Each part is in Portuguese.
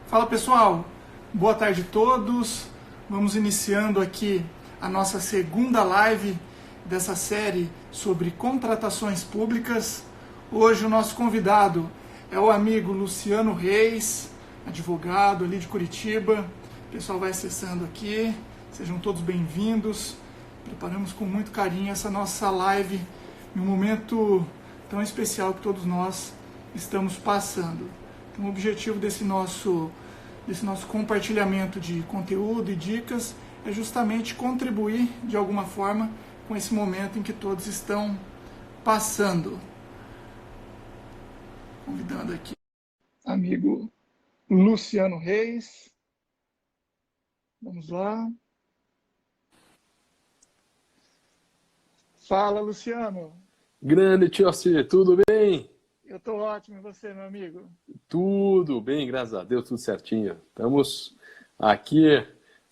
Fala pessoal, boa tarde a todos. Vamos iniciando aqui a nossa segunda live dessa série sobre contratações públicas. Hoje o nosso convidado é o amigo Luciano Reis, advogado ali de Curitiba. O pessoal vai acessando aqui, sejam todos bem-vindos. Preparamos com muito carinho essa nossa live em um momento tão especial que todos nós estamos passando. Então, o objetivo desse nosso compartilhamento de conteúdo e dicas é justamente contribuir de alguma forma com esse momento em que todos estão passando. Convidando aqui amigo Luciano Reis. Vamos lá. Fala, Luciano. Grande Tiossi, tudo bem? Eu estou ótimo, e você, meu amigo? Tudo bem, graças a Deus, tudo certinho. Estamos aqui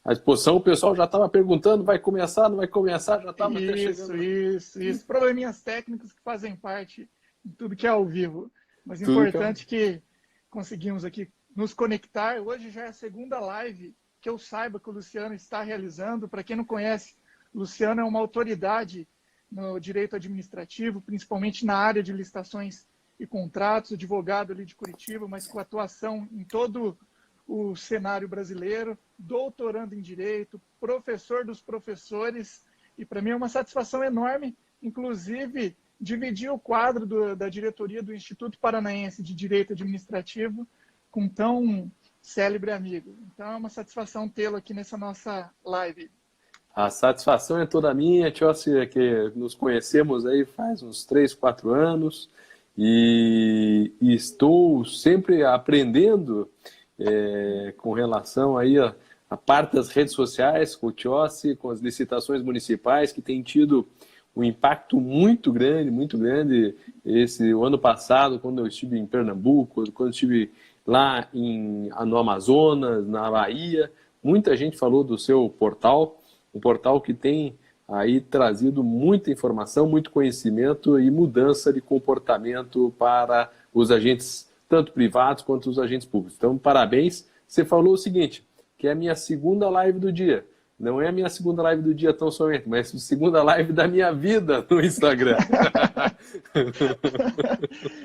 à disposição. O pessoal já estava perguntando, vai começar, não vai começar? Já estava até chegando. Isso. Probleminhas técnicos que fazem parte de tudo que é ao vivo. Mas Tudo importante que conseguimos aqui nos conectar. Hoje já é a segunda live que eu saiba que o Luciano está realizando. Para quem não conhece, o Luciano é uma autoridade no direito administrativo, principalmente na área de licitações e contratos, advogado ali de Curitiba, mas com atuação em todo o cenário brasileiro, doutorando em Direito, professor dos professores, e para mim é uma satisfação enorme, inclusive, dividir o quadro da diretoria do Instituto Paranaense de Direito Administrativo com tão célebre amigo. Então é uma satisfação tê-lo aqui nessa nossa live. A satisfação é toda minha, Tiossi, que nos conhecemos aí faz uns 3, 4 anos e estou sempre aprendendo com relação aí a parte das redes sociais, com o Tiossi, com as licitações municipais, que tem tido um impacto muito grande, o ano passado, quando eu estive em Pernambuco, quando eu estive lá no Amazonas, na Bahia, muita gente falou do seu portal, um portal que tem aí trazido muita informação, muito conhecimento e mudança de comportamento para os agentes, tanto privados quanto os agentes públicos. Então, parabéns. Você falou o seguinte, que é a minha segunda live do dia. Não é a minha segunda live do dia tão somente, mas a segunda live da minha vida no Instagram.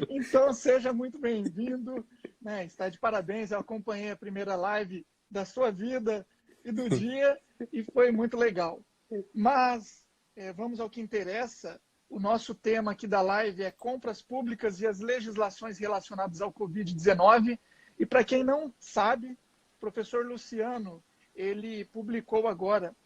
Então, seja muito bem-vindo. Né? Está de parabéns. Eu acompanhei a primeira live da sua vida e do dia e foi muito legal. Mas vamos ao que interessa. O nosso tema aqui da live é compras públicas e as legislações relacionadas ao Covid-19. E para quem não sabe, o professor Luciano, ele publicou agora,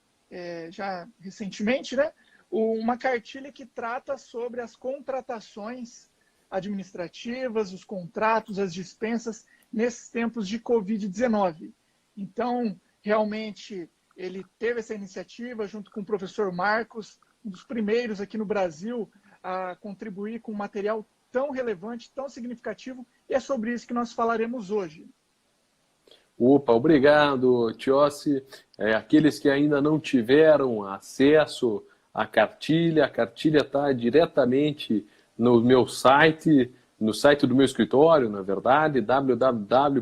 já recentemente, né, uma cartilha que trata sobre as contratações administrativas, os contratos, as dispensas nesses tempos de Covid-19. Então, realmente, ele teve essa iniciativa junto com o professor Marcos, um dos primeiros aqui no Brasil a contribuir com um material tão relevante, tão significativo, e é sobre isso que nós falaremos hoje. Opa, obrigado, Tiossi. Aqueles que ainda não tiveram acesso à cartilha, a cartilha está diretamente no meu site, no site do meu escritório, na verdade, www.rcl.adv.br.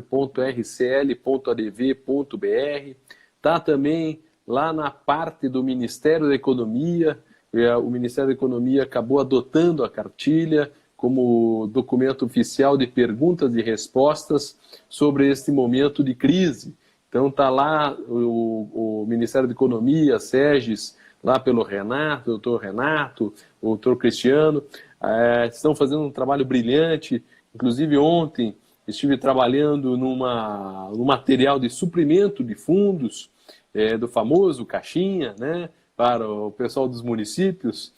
Está também lá na parte do Ministério da Economia. O Ministério da Economia acabou adotando a cartilha como documento oficial de perguntas e respostas sobre este momento de crise. Então está lá o Ministério da Economia, a SEGES, lá pelo Renato, doutor Renato, o doutor Cristiano, estão fazendo um trabalho brilhante. Inclusive ontem estive trabalhando num material de suprimento de fundos, do famoso Caixinha, né, para o pessoal dos municípios,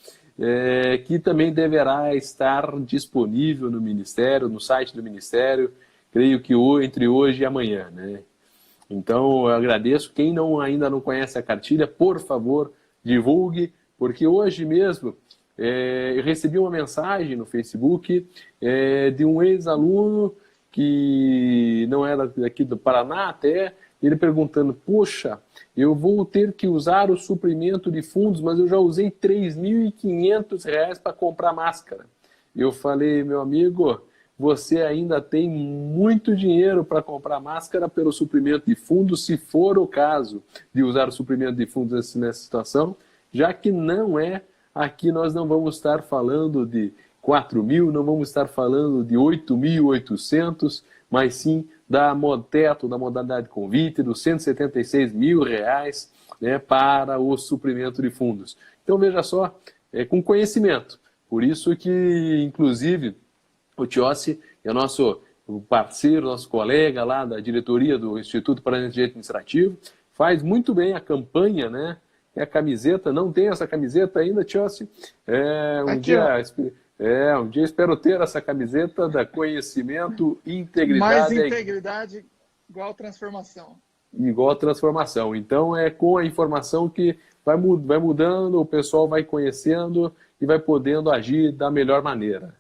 que também deverá estar disponível no Ministério, no site do Ministério, creio que entre hoje e amanhã, né? Então, eu agradeço. Quem ainda não conhece a cartilha, por favor, divulgue, porque hoje mesmo eu recebi uma mensagem no Facebook de um ex-aluno que não era daqui do Paraná até, ele perguntando, poxa, eu vou ter que usar o suprimento de fundos, mas eu já usei R$ 3.500 para comprar máscara. Eu falei, meu amigo, você ainda tem muito dinheiro para comprar máscara pelo suprimento de fundos, se for o caso de usar o suprimento de fundos nessa situação, já que não é, aqui nós não vamos estar falando de 4 mil, não vamos estar falando de 8.800, mas sim teto da modalidade convite, dos R$176 mil, né, para o suprimento de fundos. Então, veja só, com conhecimento. Por isso que, inclusive, o Tiossi é nosso parceiro, nosso colega lá da diretoria do Instituto Paranaense de Direito Administrativo, faz muito bem a campanha, né? A camiseta, não tem essa camiseta ainda, Tiossi? Um dia espero ter essa camiseta da conhecimento, integridade. Mais integridade igual transformação. Igual transformação. Então é com a informação que vai mudando, o pessoal vai conhecendo e vai podendo agir da melhor maneira.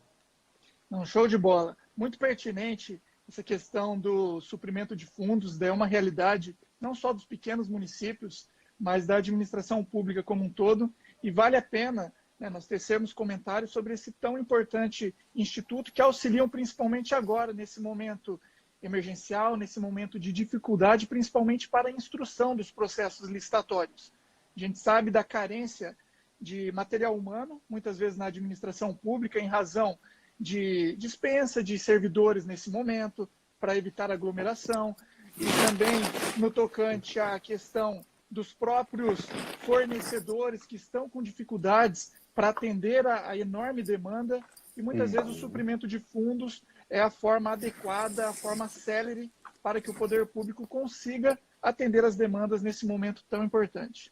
Show de bola. Muito pertinente essa questão do suprimento de fundos, é uma realidade não só dos pequenos municípios, mas da administração pública como um todo, e vale a pena, né, nós tecermos comentários sobre esse tão importante instituto que auxiliam principalmente agora, nesse momento emergencial, nesse momento de dificuldade, principalmente para a instrução dos processos licitatórios. A gente sabe da carência de material humano, muitas vezes na administração pública, em razão de dispensa de servidores nesse momento, para evitar aglomeração, e também no tocante à questão dos próprios fornecedores que estão com dificuldades para atender a enorme demanda, e muitas vezes o suprimento de fundos é a forma adequada, a forma célere para que o poder público consiga atender as demandas nesse momento tão importante.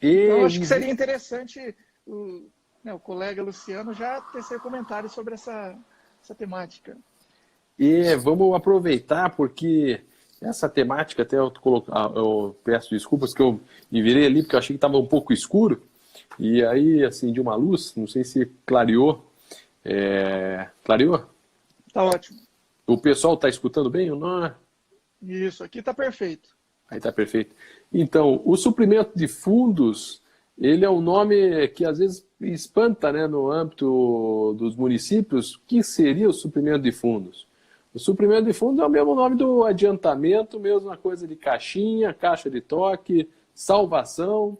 Então, acho que seria interessante o colega Luciano já tecer comentários sobre essa temática. E vamos aproveitar, porque essa temática, até eu peço desculpas que eu me virei ali, porque eu achei que estava um pouco escuro, e aí acendi uma luz, não sei se clareou. Clareou? Tá ótimo. O pessoal está escutando bem ou não? Isso, aqui está perfeito. Aí está perfeito. Então, o suprimento de fundos, ele é um nome que às vezes espanta, né, no âmbito dos municípios. O que seria o suprimento de fundos? O suprimento de fundos é o mesmo nome do adiantamento, mesma coisa de caixinha, caixa de toque, salvação,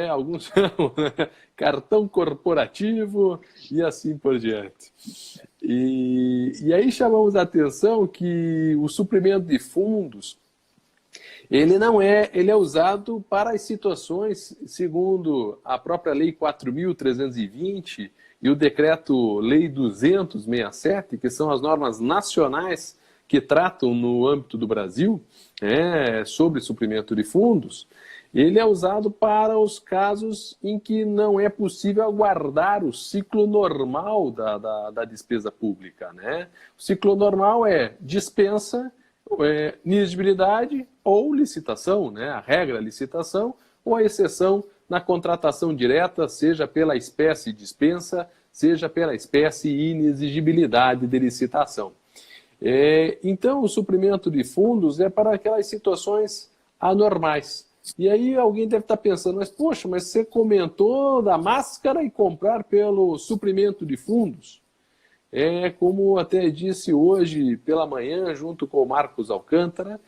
alguns chamam, né, cartão corporativo e assim por diante. E aí chamamos a atenção que o suprimento de fundos, ele é usado para as situações, segundo a própria Lei 4.320 e o Decreto-Lei 267, que são as normas nacionais que tratam no âmbito do Brasil sobre suprimento de fundos. Ele é usado para os casos em que não é possível aguardar o ciclo normal da despesa pública, né? O ciclo normal é dispensa, inexigibilidade ou licitação, né? A regra é licitação, ou a exceção na contratação direta, seja pela espécie dispensa, seja pela espécie inexigibilidade de licitação. Então, o suprimento de fundos é para aquelas situações anormais. E aí alguém deve estar pensando, mas poxa, mas você comentou da máscara e comprar pelo suprimento de fundos? Como até disse hoje pela manhã, junto com o Marcos Alcântara,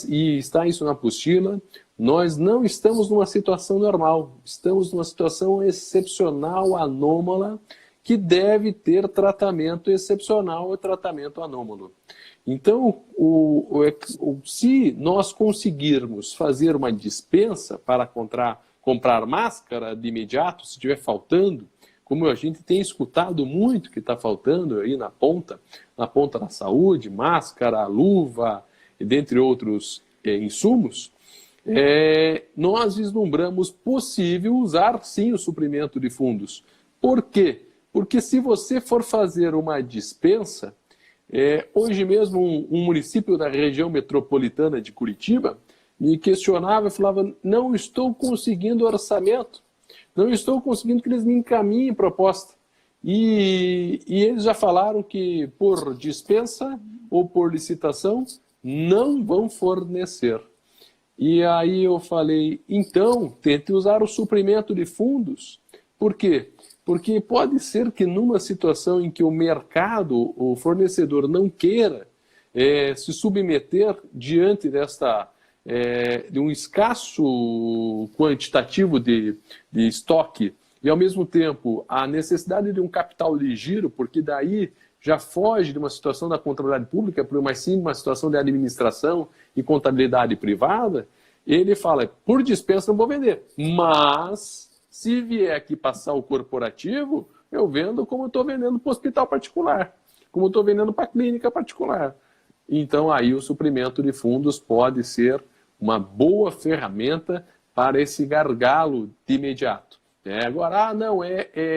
e está isso na apostila, nós não estamos numa situação normal, estamos numa situação excepcional, anômala, que deve ter tratamento excepcional ou tratamento anômalo. Então, se nós conseguirmos fazer uma dispensa para comprar máscara de imediato, se estiver faltando, como a gente tem escutado muito que está faltando aí na ponta da saúde, máscara, luva, e dentre outros insumos, nós vislumbramos possível usar sim o suprimento de fundos. Por quê? Porque se você for fazer uma dispensa, hoje mesmo um município da região metropolitana de Curitiba me questionava e falava, não estou conseguindo orçamento, não estou conseguindo que eles me encaminhem proposta. E eles já falaram que por dispensa ou por licitação não vão fornecer. E aí eu falei, então, tente usar o suprimento de fundos. Por quê? Porque pode ser que numa situação em que o mercado, o fornecedor não queira se submeter diante de um escasso quantitativo de estoque e, ao mesmo tempo, a necessidade de um capital ligeiro, porque daí já foge de uma situação da contabilidade pública, mas sim uma situação de administração e contabilidade privada, ele fala, por dispensa não vou vender, mas se vier aqui passar o corporativo, eu vendo como estou vendendo para o hospital particular, como estou vendendo para a clínica particular. Então aí o suprimento de fundos pode ser uma boa ferramenta para esse gargalo de imediato. Agora,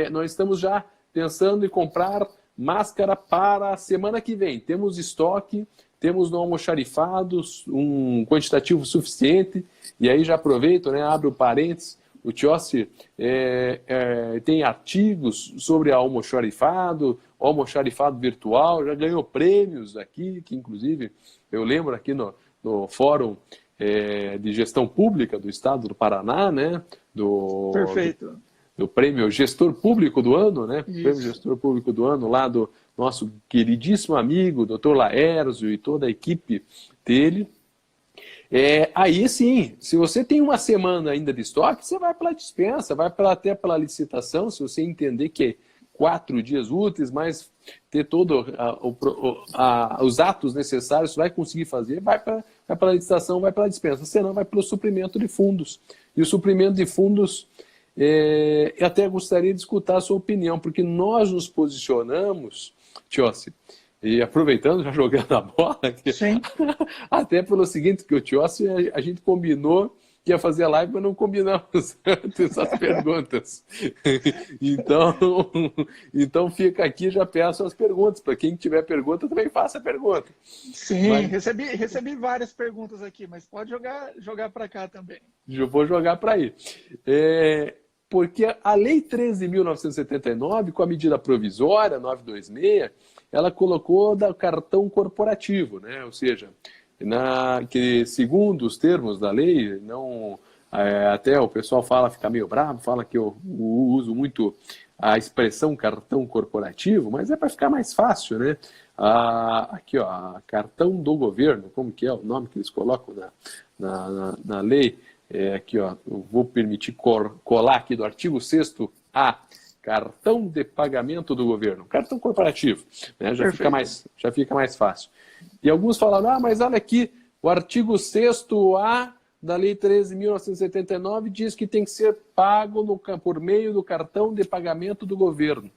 nós estamos já pensando em comprar máscara para a semana que vem. Temos estoque, temos no almoxarifado um quantitativo suficiente, e aí já aproveito, abre o parênteses, o Tiossi tem artigos sobre almoxarifado virtual, já ganhou prêmios aqui, que inclusive eu lembro aqui no Fórum de Gestão Pública do Estado do Paraná, Perfeito. Do Prêmio Gestor Público do Ano, Isso. Prêmio Gestor Público do Ano lá do nosso queridíssimo amigo, Dr. Laércio e toda a equipe dele. Aí sim, se você tem uma semana ainda de estoque, você vai pela dispensa, vai até pela licitação, se você entender que é 4 dias úteis, mas ter todos os atos necessários, você vai conseguir fazer, vai pela licitação, vai pela dispensa, senão vai pelo suprimento de fundos. E o suprimento de fundos, eu até gostaria de escutar a sua opinião, porque nós nos posicionamos, Tiossi, e aproveitando, já jogando a bola aqui, Sim. até pelo seguinte, que o Tiossi, a gente combinou que ia fazer a live, mas não combinamos antes as perguntas. Então fica aqui, já peço as perguntas. Para quem tiver pergunta, também faça a pergunta. Sim, recebi várias perguntas aqui, mas pode jogar para cá também. Eu vou jogar para aí. Porque a Lei 13.979, com a medida provisória 926, ela colocou o cartão corporativo, ou seja, que segundo os termos da lei, até o pessoal fica meio bravo, fala que eu uso muito a expressão cartão corporativo, mas é para ficar mais fácil, aqui, cartão do governo, como que é o nome que eles colocam na lei? Aqui, eu vou permitir colar aqui do artigo 6º-A, cartão de pagamento do governo, cartão corporativo, já fica mais fácil. E alguns falaram, mas olha aqui, o artigo 6º-A da Lei 13.979 diz que tem que ser pago por meio do cartão de pagamento do governo.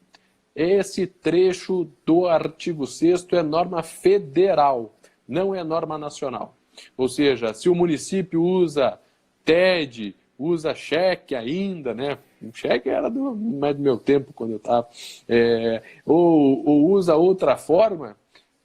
Esse trecho do artigo 6º é norma federal, não é norma nacional. Ou seja, se o município usa TED, usa cheque ainda, O cheque era mais do meu tempo, quando eu estava. Ou usa outra forma,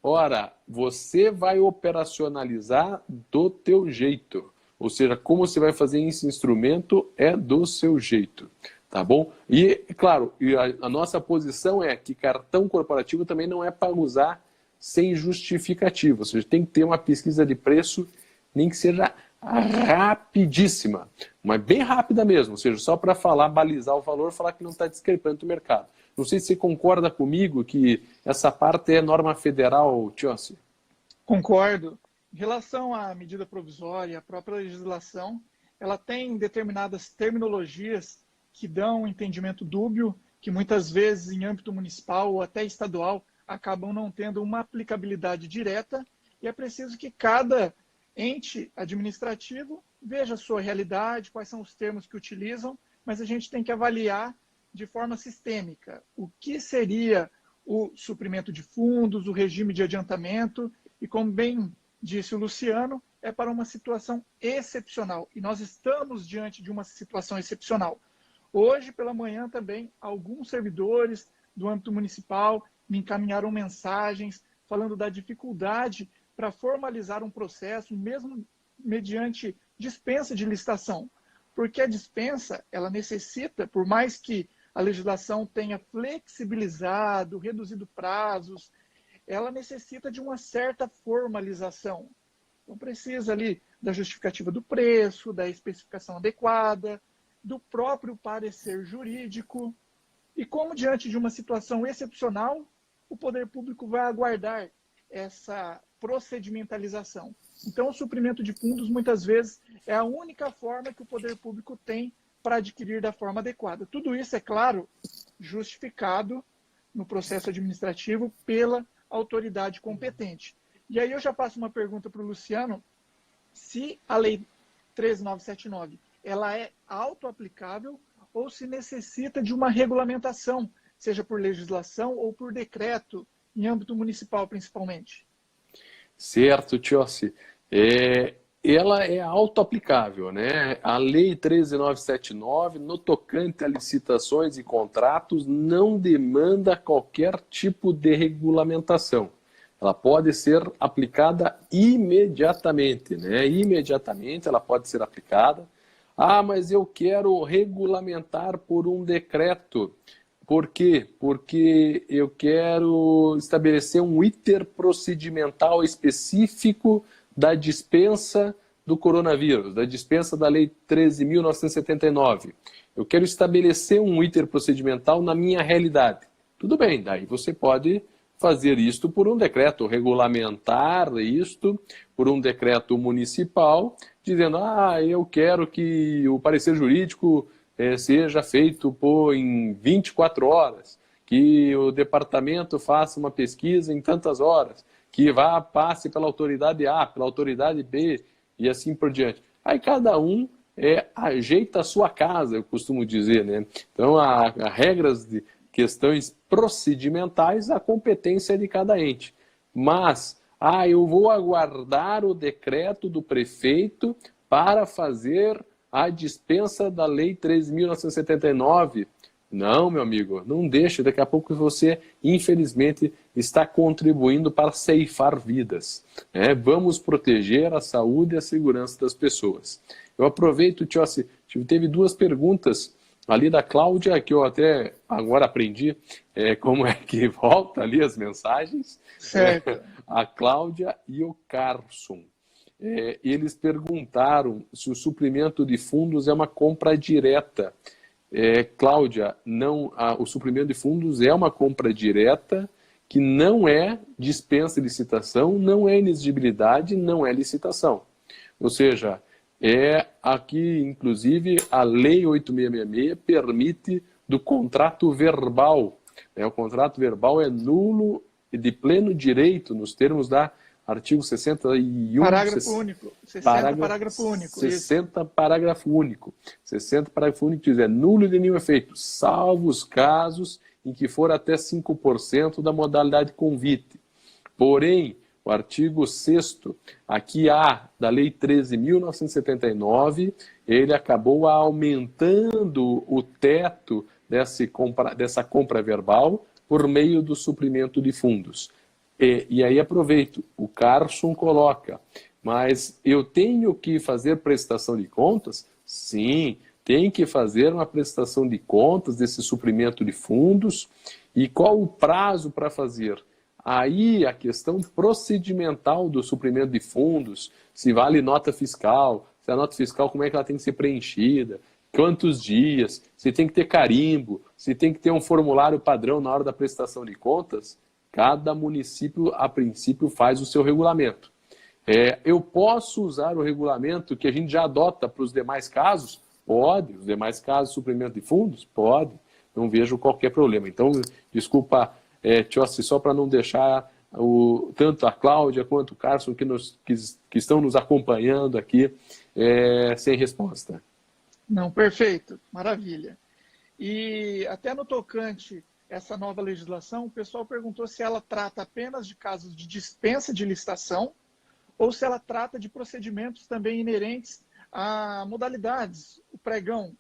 ora, você vai operacionalizar do teu jeito. Ou seja, como você vai fazer esse instrumento é do seu jeito. Tá bom? E, claro, a nossa posição é que cartão corporativo também não é para usar sem justificativa. Ou seja, tem que ter uma pesquisa de preço, nem que seja rapidíssima, mas bem rápida mesmo, ou seja, só para balizar o valor, falar que não está discrepante do mercado. Não sei se você concorda comigo que essa parte é norma federal, Tiossi. Concordo. Em relação à medida provisória, a própria legislação, ela tem determinadas terminologias que dão um entendimento dúbio, que muitas vezes em âmbito municipal ou até estadual acabam não tendo uma aplicabilidade direta, e é preciso que cada ente administrativo veja a sua realidade, quais são os termos que utilizam, mas a gente tem que avaliar de forma sistêmica o que seria o suprimento de fundos, o regime de adiantamento, e como bem disse o Luciano, é para uma situação excepcional, e nós estamos diante de uma situação excepcional. Hoje, pela manhã também, alguns servidores do âmbito municipal me encaminharam mensagens falando da dificuldade para formalizar um processo, mesmo mediante dispensa de licitação. Porque a dispensa, ela necessita, por mais que a legislação tenha flexibilizado, reduzido prazos, ela necessita de uma certa formalização. Então precisa ali da justificativa do preço, da especificação adequada, do próprio parecer jurídico. e como, diante de uma situação excepcional, o poder público vai aguardar essa procedimentalização. Então, o suprimento de fundos, muitas vezes, é a única forma que o poder público tem para adquirir da forma adequada. Tudo isso, é claro, justificado no processo administrativo pela autoridade competente. E aí eu já passo uma pergunta para o Luciano, se a Lei 13.979 ela é autoaplicável ou se necessita de uma regulamentação, seja por legislação ou por decreto, em âmbito municipal principalmente. Certo, Tiossi. Ela é autoaplicável, né? A Lei 13.979, no tocante a licitações e contratos, não demanda qualquer tipo de regulamentação. Ela pode ser aplicada imediatamente, né? Imediatamente ela pode ser aplicada. Ah, mas eu quero regulamentar por um decreto. Por quê? Porque eu quero estabelecer um iter procedimental específico da dispensa do coronavírus, da dispensa da Lei 13.979. Eu quero estabelecer um iter procedimental na minha realidade. Tudo bem, daí você pode fazer isto por um decreto, regulamentar isto por um decreto municipal, dizendo, eu quero que o parecer jurídico seja feito em 24 horas, que o departamento faça uma pesquisa em tantas horas, que passe pela autoridade A, pela autoridade B e assim por diante. Aí cada um ajeita a sua casa, eu costumo dizer, né? Então, há regras de questões procedimentais, a competência é de cada ente. Mas, eu vou aguardar o decreto do prefeito para fazer a dispensa da Lei 13.979. Não, meu amigo, não deixe. Daqui a pouco você, infelizmente, está contribuindo para ceifar vidas. Vamos proteger a saúde e a segurança das pessoas. Eu aproveito, Tiossi, teve duas perguntas ali da Cláudia, que eu até agora aprendi como é que volta ali as mensagens. Certo. A Cláudia e o Carson. Eles perguntaram se o suprimento de fundos é uma compra direta. Cláudia, não, o suprimento de fundos é uma compra direta que não é dispensa de licitação, não é inexigibilidade, não é licitação. Ou seja, aqui, inclusive, a Lei 8.666 permite do contrato verbal. O contrato verbal é nulo e de pleno direito nos termos da artigo 61... Parágrafo único. 60, parágrafo único. 60, parágrafo único. 60, parágrafo único diz, nulo de nenhum efeito, salvo os casos em que for até 5% da modalidade convite. Porém, o artigo 6º, aqui da Lei 13.979, ele acabou aumentando o teto dessa compra verbal por meio do suprimento de fundos. E aí aproveito, o Carson coloca, mas eu tenho que fazer prestação de contas? Sim, tem que fazer uma prestação de contas desse suprimento de fundos. E qual o prazo para fazer? Aí a questão procedimental do suprimento de fundos, se vale nota fiscal, se a nota fiscal, como é que ela tem que ser preenchida, quantos dias, se tem que ter carimbo, se tem que ter um formulário padrão na hora da prestação de contas. Cada município, a princípio, faz o seu regulamento. Eu posso usar o regulamento que a gente já adota para os demais casos? Pode. Os demais casos, suprimento de fundos? Pode. Não vejo qualquer problema. Então, desculpa, Tiossi, só para não deixar tanto a Cláudia quanto o Carson que estão nos acompanhando aqui sem resposta. Não, perfeito. Maravilha. E até no tocante essa nova legislação, o pessoal perguntou se ela trata apenas de casos de dispensa de licitação ou se ela trata de procedimentos também inerentes a modalidades. O pregão,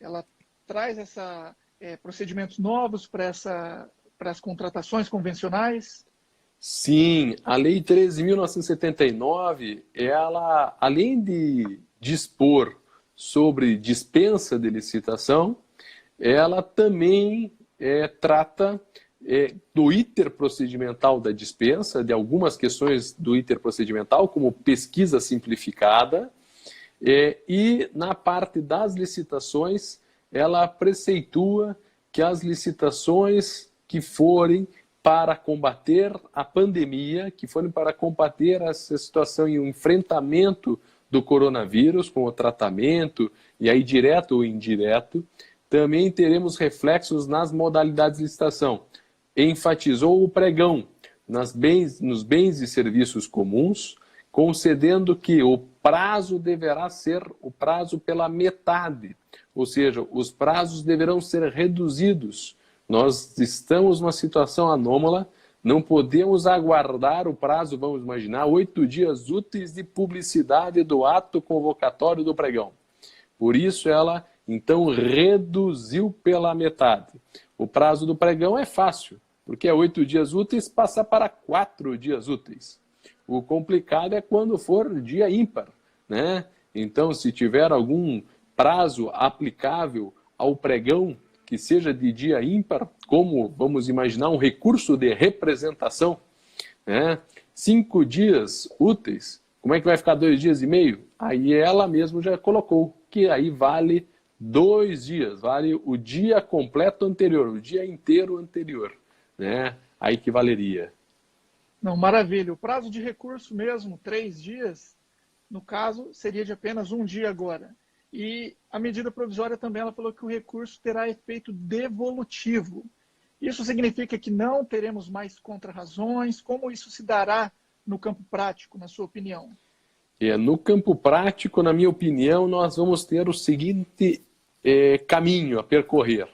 ela traz procedimentos novos para as contratações convencionais? Sim, a Lei 13.979, ela, além de dispor sobre dispensa de licitação, ela também trata do iter procedimental da dispensa, de algumas questões do iter procedimental, como pesquisa simplificada, e na parte das licitações, ela preceitua que as licitações que forem para combater a pandemia, que forem para combater essa situação e o enfrentamento do coronavírus com o tratamento, e aí direto ou indireto, também teremos reflexos nas modalidades de licitação. Enfatizou o pregão nos bens e serviços comuns, concedendo que o prazo deverá ser o prazo pela metade, ou seja, os prazos deverão ser reduzidos. Nós estamos numa situação anômala, não podemos aguardar o prazo, vamos imaginar, 8 dias úteis de publicidade do ato convocatório do pregão. Por isso ela, então, reduziu pela metade. O prazo do pregão é fácil, porque é 8 dias úteis, passa para 4 dias úteis. O complicado é quando for dia ímpar, né? Então, se tiver algum prazo aplicável ao pregão, que seja de dia ímpar, como, vamos imaginar, um recurso de representação, né? 5 dias úteis, como é que vai ficar 2 dias e meio? Aí ela mesma já colocou que aí vale 2 dias, vale o dia completo anterior, o dia inteiro anterior, né? Aí que valeria. Não, maravilha. O prazo de recurso mesmo, 3 dias, no caso, seria de apenas 1 dia agora. E a medida provisória também, ela falou que o recurso terá efeito devolutivo. Isso significa que não teremos mais contrarrazões? Como isso se dará no campo prático, na sua opinião? No campo prático, na minha opinião, nós vamos ter o seguinte caminho a percorrer,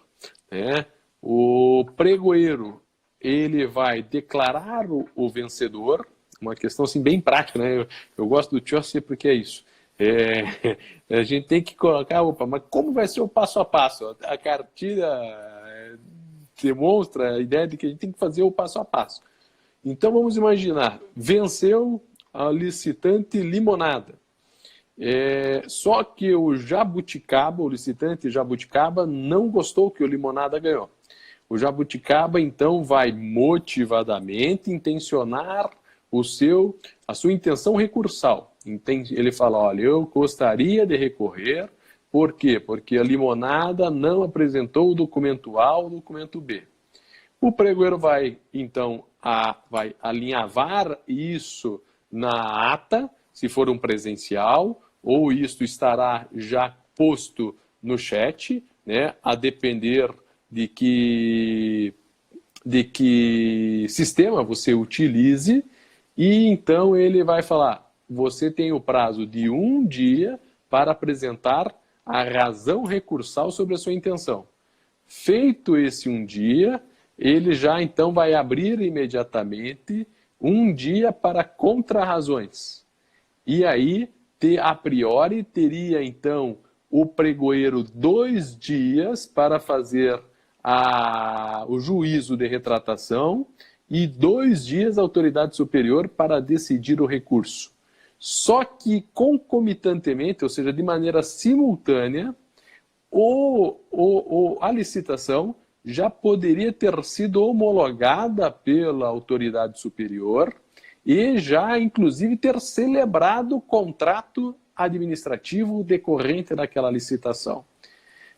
né? O pregoeiro, ele vai declarar o vencedor, uma questão assim, bem prática, né? Eu gosto do Chaucer porque é isso. A gente tem que colocar, mas como vai ser o passo a passo? A cartilha demonstra a ideia de que a gente tem que fazer o passo a passo. Então vamos imaginar, venceu a licitante Limonada. Só que o Jabuticaba, o licitante Jabuticaba, não gostou que o Limonada ganhou. O Jabuticaba, então, vai motivadamente intencionar a sua intenção recursal. Ele fala, olha, eu gostaria de recorrer, por quê? Porque a Limonada não apresentou o documento A ou o documento B. O pregoeiro vai, então, vai alinhavar isso na ata, se for um presencial, ou isto estará já posto no chat, né, a depender de que sistema você utilize, e então ele vai falar, você tem o prazo de 1 dia para apresentar a razão recursal sobre a sua intenção. Feito esse 1 dia, ele já então vai abrir imediatamente 1 dia para contrarrazões. E aí, a priori, teria então o pregoeiro 2 dias para fazer o juízo de retratação e 2 dias a autoridade superior para decidir o recurso. Só que concomitantemente, ou seja, de maneira simultânea, a licitação já poderia ter sido homologada pela autoridade superior e já, inclusive, ter celebrado o contrato administrativo decorrente daquela licitação.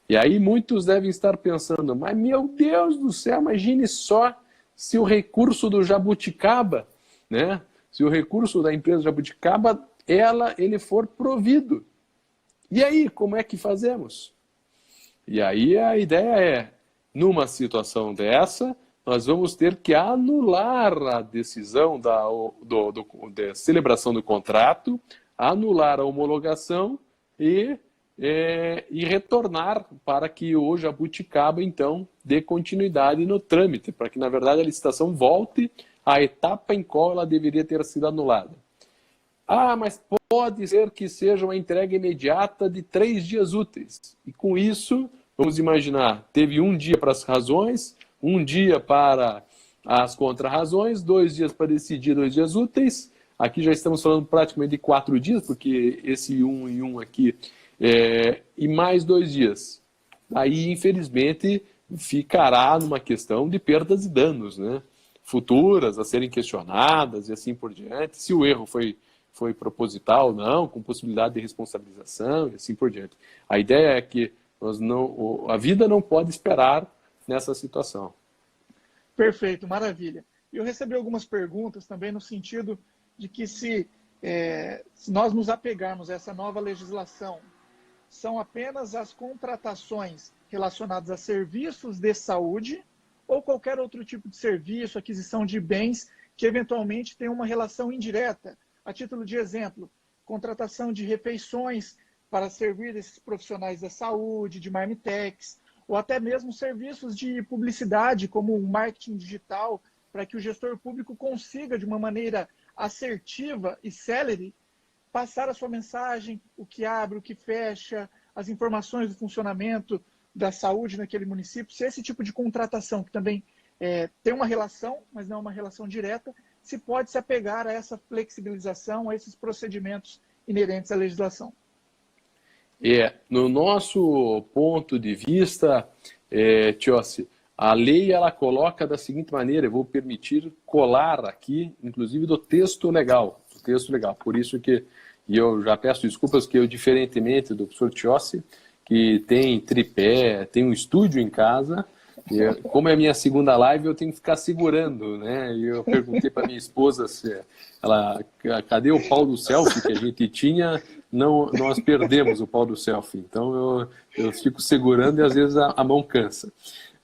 E aí muitos devem estar pensando, mas meu Deus do céu, imagine só se o recurso do Jabuticaba, né? Se o recurso da empresa Jabuticaba, ele for provido. E aí, como é que fazemos? E aí a ideia é, numa situação dessa, nós vamos ter que anular a decisão da celebração do contrato, anular a homologação e retornar para que o Jabuticaba, então, dê continuidade no trâmite, para que, na verdade, a licitação volte à etapa em qual ela deveria ter sido anulada. Mas pode ser que seja uma entrega imediata de 3 dias úteis. E com isso, vamos imaginar, teve 1 dia para as razões, 1 dia para as contrarrazões, 2 dias para decidir 2 dias úteis. Aqui já estamos falando praticamente de 4 dias, porque esse 1 e 1 aqui, e mais 2 dias. Aí, infelizmente, ficará numa questão de perdas e danos, né? Futuras a serem questionadas e assim por diante, se o erro foi proposital ou não, com possibilidade de responsabilização e assim por diante. A ideia é que a vida não pode esperar nessa situação. Perfeito, maravilha. Eu recebi algumas perguntas também no sentido de que se nós nos apegarmos a essa nova legislação, são apenas as contratações relacionadas a serviços de saúde ou qualquer outro tipo de serviço, aquisição de bens que eventualmente tem uma relação indireta. A título de exemplo, contratação de refeições para servir esses profissionais da saúde, de marmitex, ou até mesmo serviços de publicidade, como o marketing digital, para que o gestor público consiga, de uma maneira assertiva e célere, passar a sua mensagem, o que abre, o que fecha, as informações do funcionamento da saúde naquele município. Se esse tipo de contratação, que também tem uma relação, mas não é uma relação direta, se pode se apegar a essa flexibilização, a esses procedimentos inerentes à legislação. No nosso ponto de vista, Tiossi, a lei ela coloca da seguinte maneira, eu vou permitir colar aqui, inclusive do texto legal. Por isso que eu já peço desculpas que eu, diferentemente do professor Tiossi, que tem tripé, tem um estúdio em casa, como é a minha segunda live, eu tenho que ficar segurando, né? E eu perguntei para minha esposa se cadê o pau do selfie que a gente tinha? Não, nós perdemos o pau do selfie. Então eu fico segurando e às vezes a mão cansa.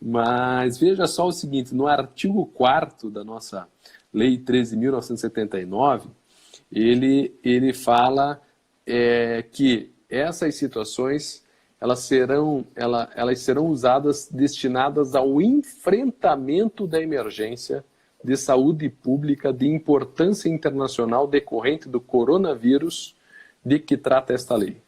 Mas veja só o seguinte, no artigo 4º da nossa Lei 13.979, ele fala que essas situações elas serão usadas, destinadas ao enfrentamento da emergência de saúde pública de importância internacional decorrente do coronavírus de que trata esta lei.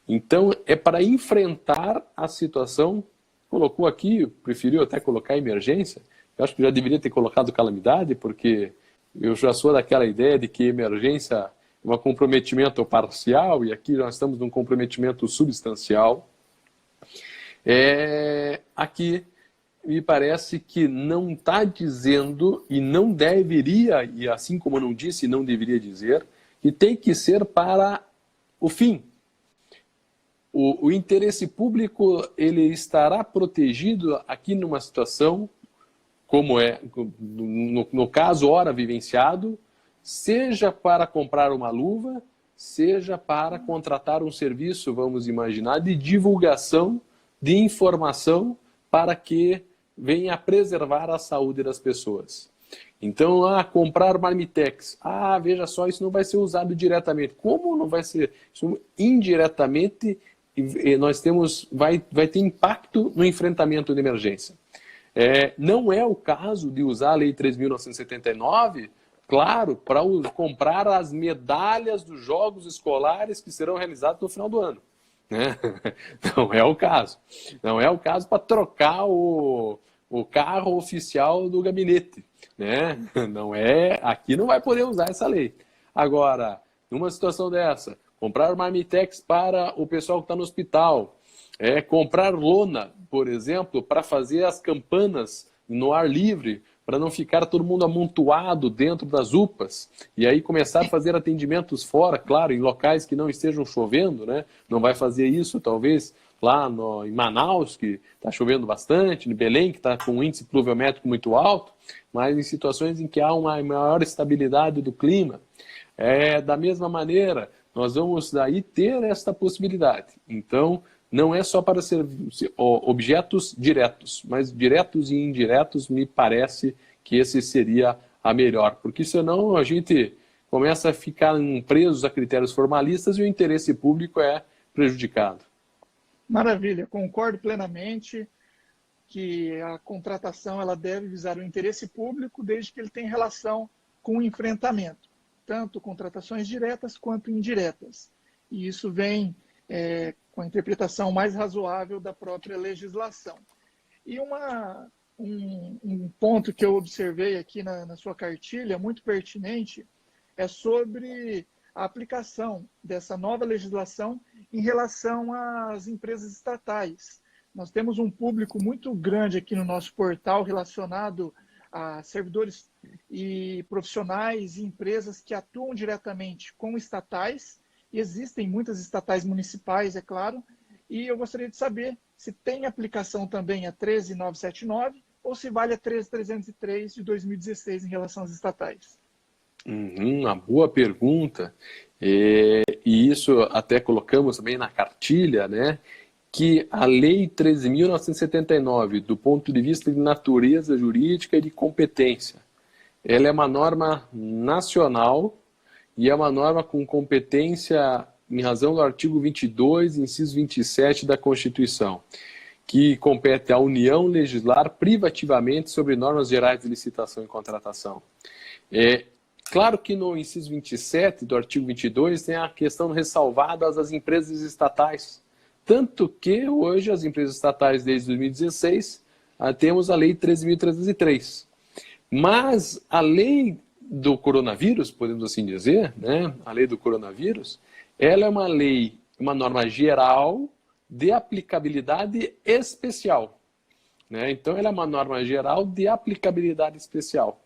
Então, é para enfrentar a situação, colocou aqui, preferiu até colocar emergência, eu acho que já deveria ter colocado calamidade, porque eu já sou daquela ideia de que emergência é um comprometimento parcial, e aqui nós estamos num comprometimento substancial. Aqui me parece que não está dizendo, e não deveria, e assim como não disse, não deveria dizer, que tem que ser para o fim. O interesse público ele estará protegido aqui numa situação, como no caso ora vivenciado, seja para comprar uma luva, seja para contratar um serviço, vamos imaginar, de divulgação, de informação, para que venha a preservar a saúde das pessoas. Então, comprar marmitex. Veja só, isso não vai ser usado diretamente. Como não vai ser? Isso, indiretamente, vai ter impacto no enfrentamento de emergência. Não é o caso de usar a Lei 3.979, claro, para comprar as medalhas dos jogos escolares que serão realizados no final do ano. Né? Não é o caso. Não é o caso para trocar o carro oficial do gabinete. Né? Aqui não vai poder usar essa lei. Agora, numa situação dessa, comprar marmitex para o pessoal que está no hospital, comprar lona, por exemplo, para fazer as campanas no ar livre, para não ficar todo mundo amontoado dentro das UPAs, e aí começar a fazer atendimentos fora, claro, em locais que não estejam chovendo, né? Não vai fazer isso, talvez, lá em Manaus, que está chovendo bastante, em Belém, que está com um índice pluviométrico muito alto, mas em situações em que há uma maior estabilidade do clima. Da mesma maneira, nós vamos daí ter esta possibilidade. Então, não é só para ser objetos diretos, mas diretos e indiretos me parece que esse seria a melhor, porque senão a gente começa a ficar presos a critérios formalistas e o interesse público é prejudicado. Maravilha, concordo plenamente que a contratação ela deve visar o interesse público desde que ele tenha relação com o enfrentamento, tanto contratações diretas quanto indiretas. E isso vem com a interpretação mais razoável da própria legislação. E um ponto que eu observei aqui na sua cartilha, muito pertinente, é sobre a aplicação dessa nova legislação em relação às empresas estatais. Nós temos um público muito grande aqui no nosso portal relacionado a servidores e profissionais e empresas que atuam diretamente com estatais. Existem muitas estatais municipais, é claro, e eu gostaria de saber se tem aplicação também a 13.979 ou se vale a 13.303 de 2016 em relação às estatais. Uma boa pergunta. E isso até colocamos também na cartilha, né? Que a Lei 13.979, do ponto de vista de natureza jurídica e de competência, ela é uma norma nacional e é uma norma com competência em razão do artigo 22, inciso 27 da Constituição, que compete à União legislar privativamente sobre normas gerais de licitação e contratação. Claro que no inciso 27 do artigo 22 tem a questão ressalvada às empresas estatais, tanto que hoje as empresas estatais, desde 2016, temos a Lei 13.303. Mas a lei do coronavírus, podemos assim dizer, né? A lei do coronavírus, ela é uma lei, uma norma geral de aplicabilidade especial, né? Então, ela é uma norma geral de aplicabilidade especial.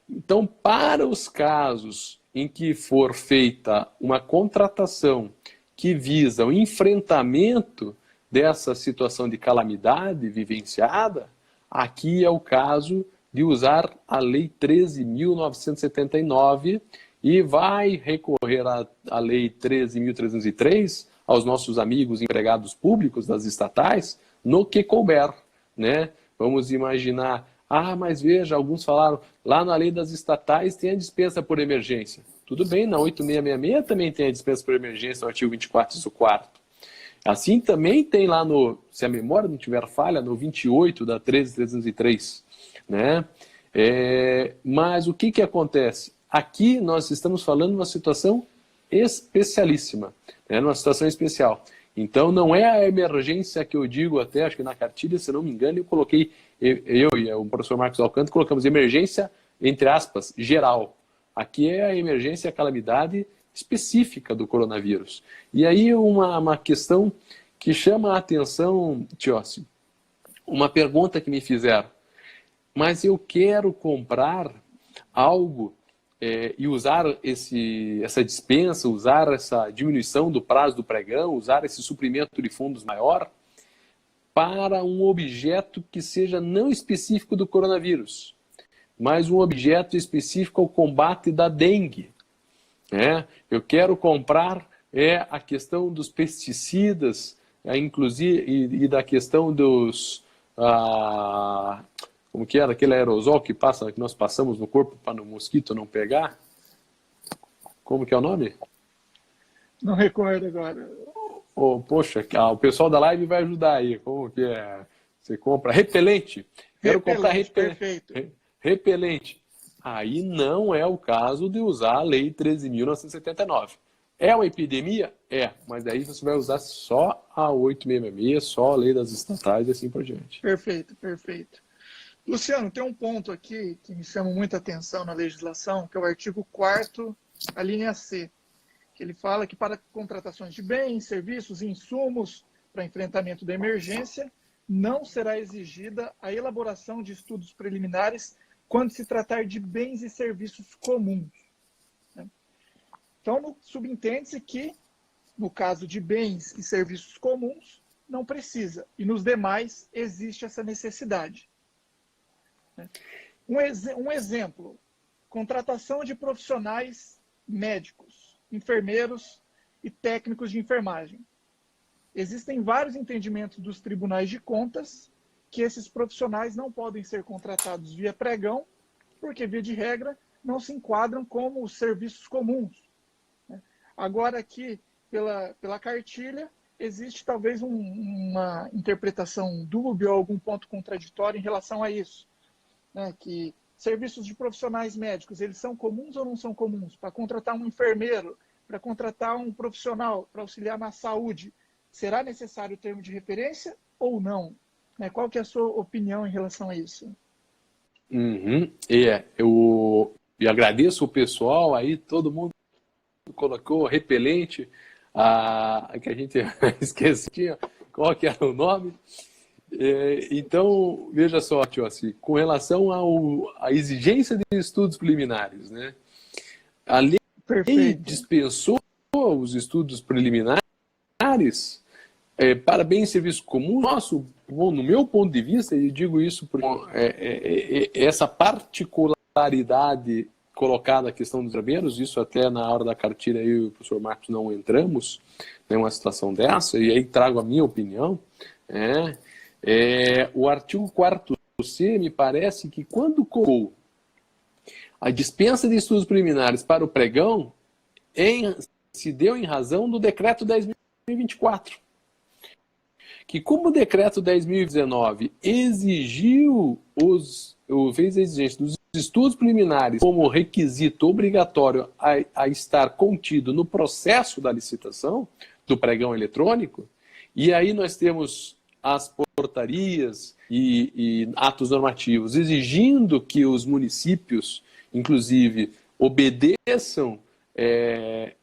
Então, para os casos em que for feita uma contratação que visa o enfrentamento dessa situação de calamidade vivenciada, aqui é o caso de usar a Lei 13.979 e vai recorrer à Lei 13.303 aos nossos amigos empregados públicos das estatais no que couber, né? Vamos imaginar, mas veja, alguns falaram, lá na Lei das estatais tem a dispensa por emergência. Tudo bem, na 8666 também tem a dispensa por emergência, no artigo 24, inciso 4º. Assim também tem lá no, se a memória não tiver falha, no 28 da 13.303, né? Mas o que acontece? Aqui nós estamos falando de uma situação especialíssima, né? Uma situação especial. Então não é a emergência que eu digo até, acho que na cartilha, se não me engano, eu coloquei, eu e o professor Marcos Alcântara colocamos emergência, entre aspas, geral. Aqui é a emergência, a calamidade específica do coronavírus. E aí uma questão que chama a atenção, Tiossi, uma pergunta que me fizeram. Mas eu quero comprar algo e usar essa dispensa, usar essa diminuição do prazo do pregão, usar esse suprimento de fundos maior para um objeto que seja não específico do coronavírus, mas um objeto específico ao combate da dengue. Eu quero comprar a questão dos pesticidas, inclusive, e da questão dos... como que era aquele aerosol que nós passamos no corpo para o mosquito não pegar? Como que é o nome? Não recordo agora. Poxa, o pessoal da live vai ajudar aí. Como que é? Você compra repelente. Quero comprar repelente. Perfeito. Repelente. Aí não é o caso de usar a Lei 13.979. É uma epidemia? Mas daí você vai usar só a 8666, só a Lei das estatais e assim por diante. Perfeito, perfeito. Luciano, tem um ponto aqui que me chama muita atenção na legislação, que é o artigo 4º, a linha C, que ele fala que para contratações de bens, serviços e insumos para enfrentamento da emergência, não será exigida a elaboração de estudos preliminares quando se tratar de bens e serviços comuns. Então, subentende-se que, no caso de bens e serviços comuns, não precisa, e nos demais existe essa necessidade. Um exemplo, contratação de profissionais médicos, enfermeiros e técnicos de enfermagem. Existem vários entendimentos dos tribunais de contas que esses profissionais não podem ser contratados via pregão, porque, via de regra, não se enquadram como serviços comuns. Agora, aqui, pela cartilha, existe talvez uma interpretação dúbia ou algum ponto contraditório em relação a isso. Que serviços de profissionais médicos, eles são comuns ou não são comuns? Para contratar um enfermeiro, para contratar um profissional para auxiliar na saúde, será necessário o termo de referência ou não? Qual que é a sua opinião em relação a isso? Eu agradeço o pessoal aí, todo mundo colocou repelente, que a gente esquecia qual que era o nome. Então, veja só, Tiossi, com relação à exigência de estudos preliminares, né? A lei dispensou os estudos preliminares para bens e serviços comuns, no meu ponto de vista, e digo isso porque essa particularidade colocada a questão dos drabeiros, isso até na hora da cartilha eu e o professor Marcos não entramos em uma situação dessa, e aí trago a minha opinião, o artigo 4º-C me parece que quando colocou a dispensa de estudos preliminares para o pregão, se deu em razão do decreto 10.024, que como o decreto 10.019 fez a exigência dos estudos preliminares como requisito obrigatório a estar contido no processo da licitação do pregão eletrônico, e aí nós temos as portarias e atos normativos exigindo que os municípios, inclusive, obedeçam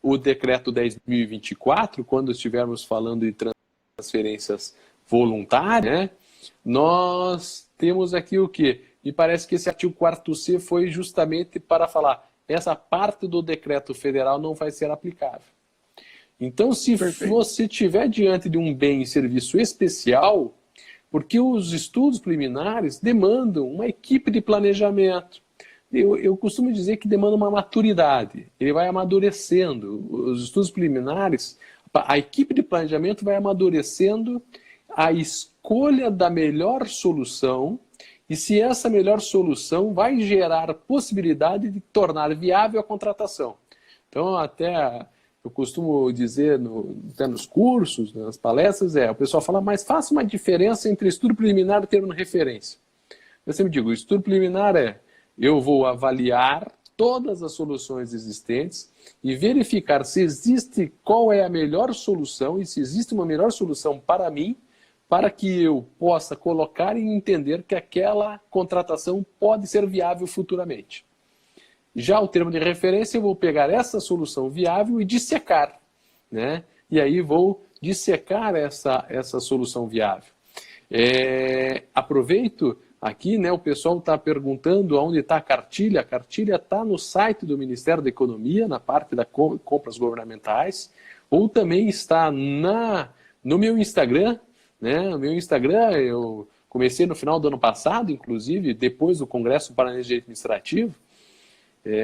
o decreto 10.024, quando estivermos falando de transferências voluntárias, né? Nós temos aqui o quê? Me parece que esse artigo 4º-C foi justamente para falar essa parte do decreto federal não vai ser aplicável. Então, se você estiver diante de um bem e serviço especial, porque os estudos preliminares demandam uma equipe de planejamento. Eu costumo dizer que demanda uma maturidade, ele vai amadurecendo. Os estudos preliminares, a equipe de planejamento vai amadurecendo a escolha da melhor solução e se essa melhor solução vai gerar possibilidade de tornar viável a contratação. Então, até eu costumo dizer, até nos cursos, nas palestras, o pessoal fala, mas faça uma diferença entre estudo preliminar e termo de referência. Eu sempre digo, o estudo preliminar eu vou avaliar todas as soluções existentes e verificar se existe, qual é a melhor solução e se existe uma melhor solução para mim, para que eu possa colocar e entender que aquela contratação pode ser viável futuramente. Já o termo de referência, eu vou pegar essa solução viável e dissecar, né? E aí vou dissecar essa solução viável. Aproveito aqui, né, o pessoal está perguntando onde está a cartilha. A cartilha está no site do Ministério da Economia, na parte das compras governamentais, ou também está no meu Instagram, né? No meu Instagram, eu comecei no final do ano passado, inclusive, depois do Congresso Paranense de Direito Administrativo.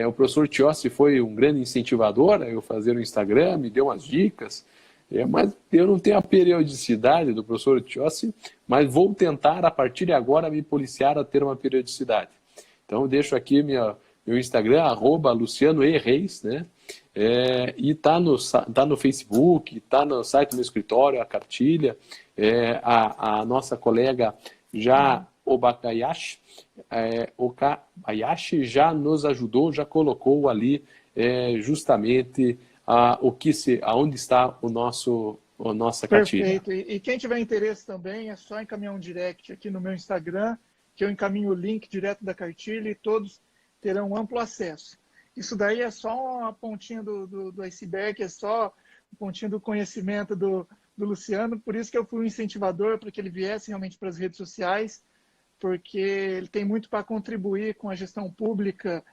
O professor Tiossi foi um grande incentivador a eu fazer o Instagram, me deu umas dicas, mas eu não tenho a periodicidade do professor Tiossi, mas vou tentar, a partir de agora, me policiar a ter uma periodicidade. Então, eu deixo aqui meu Instagram, @LucianoEReis, né? E está no Facebook, está no site do meu escritório, a cartilha. A nossa colega Okabayashi já nos ajudou, já colocou ali justamente aonde está a nossa cartilha. Perfeito. E quem tiver interesse também, é só encaminhar um direct aqui no meu Instagram, que eu encaminho o link direto da cartilha e todos terão amplo acesso. Isso daí é só uma pontinha do iceberg, é só uma pontinha do conhecimento do Luciano, por isso que eu fui um incentivador para que ele viesse realmente para as redes sociais, porque ele tem muito para contribuir com a gestão pública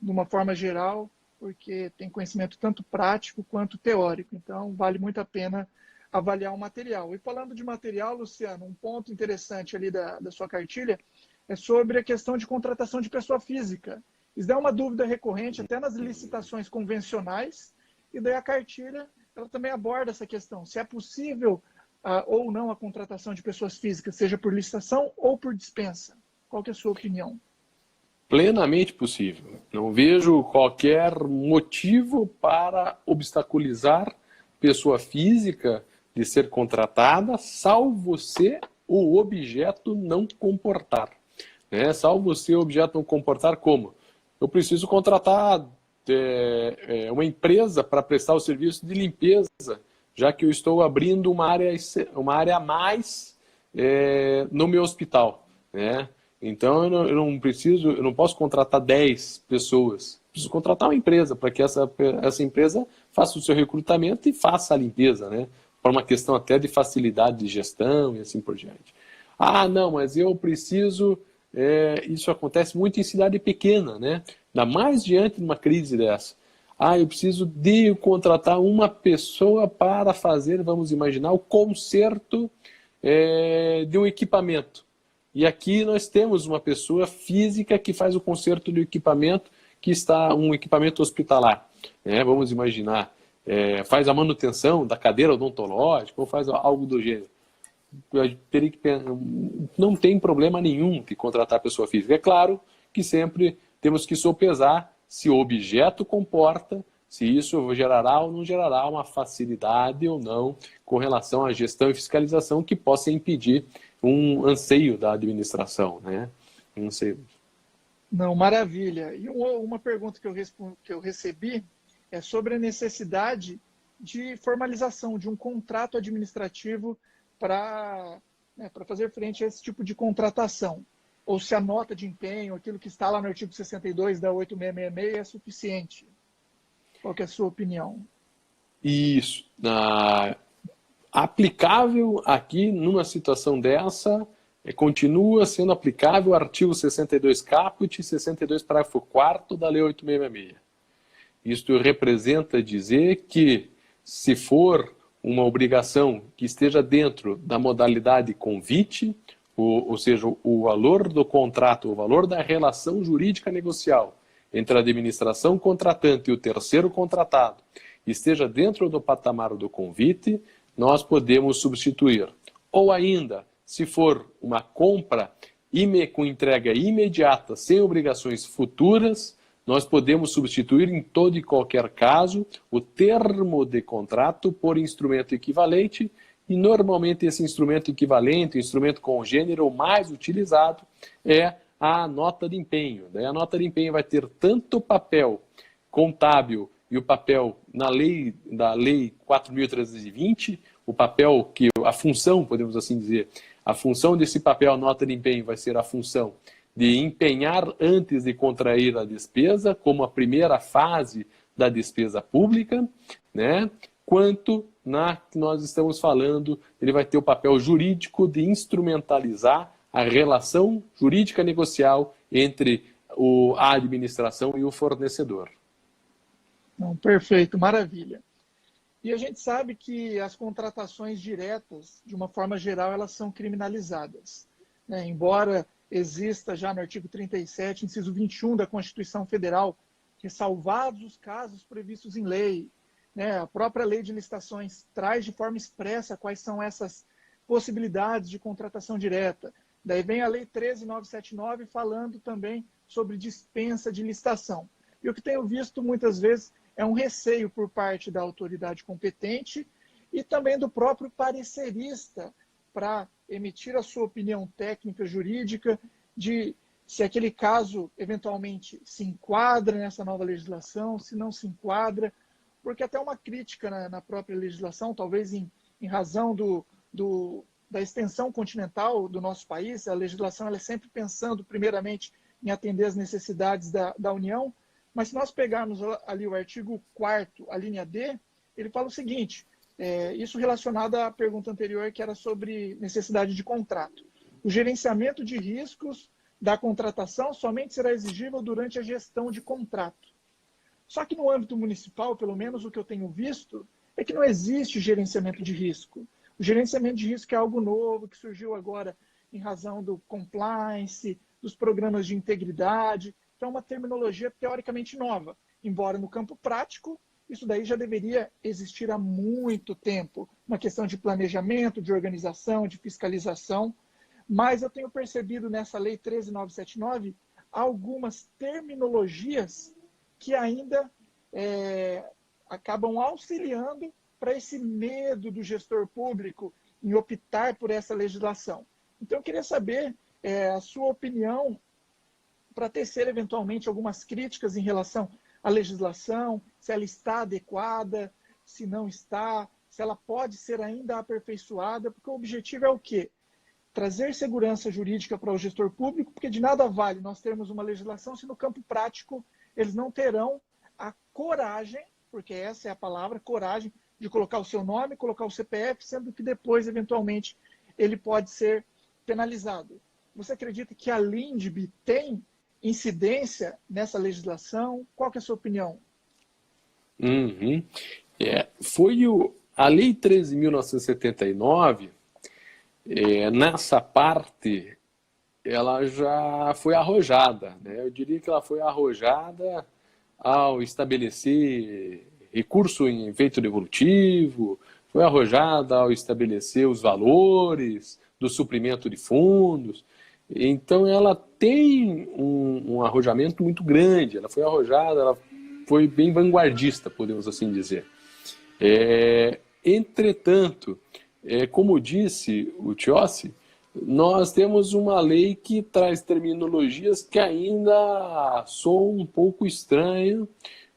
de uma forma geral, porque tem conhecimento tanto prático quanto teórico. Então, vale muito a pena avaliar o material. E falando de material, Luciano, um ponto interessante ali da sua cartilha é sobre a questão de contratação de pessoa física. Isso é uma dúvida recorrente até nas licitações convencionais, e daí a cartilha ela também aborda essa questão, se é possível ou não a contratação de pessoas físicas, seja por licitação ou por dispensa. Qual que é a sua opinião? Plenamente possível. Não vejo qualquer motivo para obstaculizar pessoa física de ser contratada, salvo se o objeto não comportar. Né? Salvo se o objeto não comportar como? Eu preciso contratar uma empresa para prestar o serviço de limpeza, já que eu estou abrindo uma área a mais no meu hospital, né? Então eu não posso contratar 10 pessoas, preciso contratar uma empresa para que essa empresa faça o seu recrutamento e faça a limpeza, né? Por uma questão até de facilidade de gestão e assim por diante. Ah, não, mas eu preciso... isso acontece muito em cidade pequena, né? Ainda mais diante de uma crise dessa. eu preciso de contratar uma pessoa para fazer, vamos imaginar, o conserto de um equipamento. E aqui nós temos uma pessoa física que faz o conserto do equipamento, que está um equipamento hospitalar. Vamos imaginar, faz a manutenção da cadeira odontológica ou faz algo do gênero. Não tem problema nenhum de contratar pessoa física. É claro que sempre temos que sopesar se o objeto comporta, se isso gerará ou não gerará uma facilidade ou não com relação à gestão e fiscalização que possa impedir um anseio da administração, né? Um anseio. Não, maravilha. E uma pergunta que eu recebi é sobre a necessidade de formalização de um contrato administrativo para fazer frente a esse tipo de contratação. Ou se a nota de empenho, aquilo que está lá no artigo 62 da 8666 é suficiente. Qual que é a sua opinião? Isso. Aplicável aqui, numa situação dessa, continua sendo aplicável o artigo 62 caput e 62 parágrafo 4º da Lei 8666. Isto representa dizer que, se for uma obrigação que esteja dentro da modalidade convite, ou seja, o valor do contrato, o valor da relação jurídica negocial entre a administração contratante e o terceiro contratado, esteja dentro do patamar do convite, nós podemos substituir. Ou ainda, se for uma compra com entrega imediata, sem obrigações futuras, nós podemos substituir em todo e qualquer caso o termo de contrato por instrumento equivalente, e normalmente esse instrumento equivalente, o instrumento congênero mais utilizado é a nota de empenho. Daí a nota de empenho vai ter tanto o papel contábil e o papel da Lei 4.320, o papel que, a função, podemos assim dizer, a função desse papel, a nota de empenho, vai ser a função de empenhar antes de contrair a despesa, como a primeira fase da despesa pública, né? Quanto na que nós estamos falando, ele vai ter o papel jurídico de instrumentalizar a relação jurídica negocial entre a administração e o fornecedor. Não, perfeito, maravilha. E a gente sabe que as contratações diretas, de uma forma geral, elas são criminalizadas, né? Embora exista já no artigo 37, inciso 21 da Constituição Federal, ressalvados os casos previstos em lei, né? A própria lei de licitações traz de forma expressa quais são essas possibilidades de contratação direta. Daí vem a lei 13.979 falando também sobre dispensa de licitação. E o que tenho visto muitas vezes é um receio por parte da autoridade competente e também do próprio parecerista para emitir a sua opinião técnica jurídica de se aquele caso eventualmente se enquadra nessa nova legislação, se não se enquadra, porque até uma crítica na própria legislação, talvez em razão da extensão continental do nosso país, a legislação ela é sempre pensando primeiramente em atender às necessidades da União, mas se nós pegarmos ali o artigo 4º, a linha D, ele fala o seguinte, isso relacionado à pergunta anterior, que era sobre necessidade de contrato. O gerenciamento de riscos da contratação somente será exigível durante a gestão de contrato. Só que no âmbito municipal, pelo menos o que eu tenho visto, é que não existe gerenciamento de risco. O gerenciamento de risco é algo novo, que surgiu agora em razão do compliance, dos programas de integridade. Então, é uma terminologia teoricamente nova, embora no campo prático, isso daí já deveria existir há muito tempo, uma questão de planejamento, de organização, de fiscalização, mas eu tenho percebido nessa lei 13.979 algumas terminologias que ainda acabam auxiliando para esse medo do gestor público em optar por essa legislação. Então, eu queria saber a sua opinião para tecer eventualmente algumas críticas em relação à legislação, se ela está adequada, se não está, se ela pode ser ainda aperfeiçoada, porque o objetivo é o quê? Trazer segurança jurídica para o gestor público, porque de nada vale nós termos uma legislação se no campo prático eles não terão a coragem, porque essa é a palavra, coragem, de colocar o seu nome, colocar o CPF, sendo que depois, eventualmente, ele pode ser penalizado. Você acredita que a LINDB tem incidência nessa legislação? Qual que é a sua opinião? Uhum. Foi a Lei 13.979, nessa parte, ela já foi arrojada, né? Eu diria que ela foi arrojada ao estabelecer recurso em efeito devolutivo, foi arrojada ao estabelecer os valores do suprimento de fundos. Então, ela tem um arrojamento muito grande, ela foi arrojada, ela foi bem vanguardista, podemos assim dizer. Entretanto, como disse o Tiossi, nós temos uma lei que traz terminologias que ainda soam um pouco estranhas.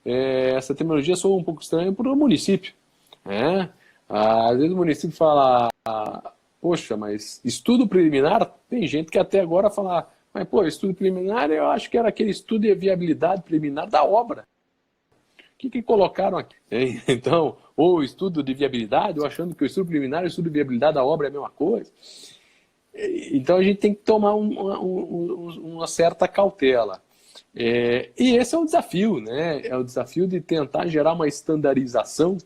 Essa terminologia soa um pouco estranha para o município, né? Às vezes o município fala, poxa, mas estudo preliminar, tem gente que até agora fala, mas pô, estudo preliminar eu acho que era aquele estudo de viabilidade preliminar da obra. O que colocaram aqui? Então, ou estudo de viabilidade, ou achando que o estudo preliminar e o estudo de viabilidade da obra é a mesma coisa. Então, a gente tem que tomar uma certa cautela. E esse é o desafio, né? É o desafio de tentar gerar uma estandarização,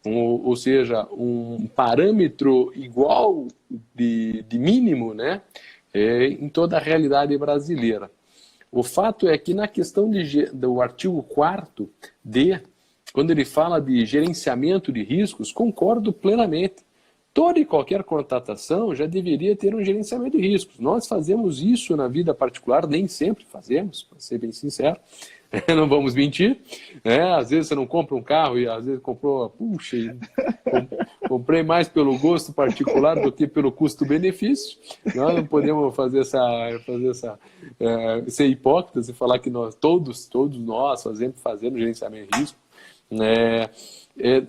ou seja, um parâmetro igual de mínimo, né? Em toda a realidade brasileira. O fato é que na questão do artigo 4º quando ele fala de gerenciamento de riscos, concordo plenamente. Toda e qualquer contratação já deveria ter um gerenciamento de riscos. Nós fazemos isso na vida particular, nem sempre fazemos, para ser bem sincero, não vamos mentir. Às vezes você não compra um carro e às vezes comprou, puxa, comprei mais pelo gosto particular do que pelo custo-benefício. Nós não podemos ser hipócritas e falar que nós, todos nós fazemos gerenciamento de risco.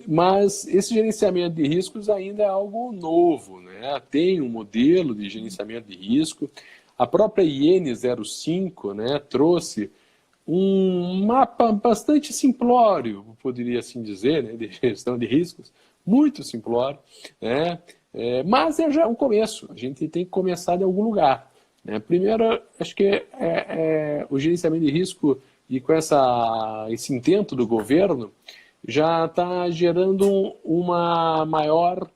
Mas esse gerenciamento de riscos ainda é algo novo, né? Tem um modelo de gerenciamento de risco. A própria IN 05, né, trouxe um mapa bastante simplório, poderia assim dizer, né, de gestão de riscos, muito simplório, né? Mas já é um começo, a gente tem que começar de algum lugar, né? Primeiro, acho que o gerenciamento de risco e com esse intento do governo já está gerando uma maior...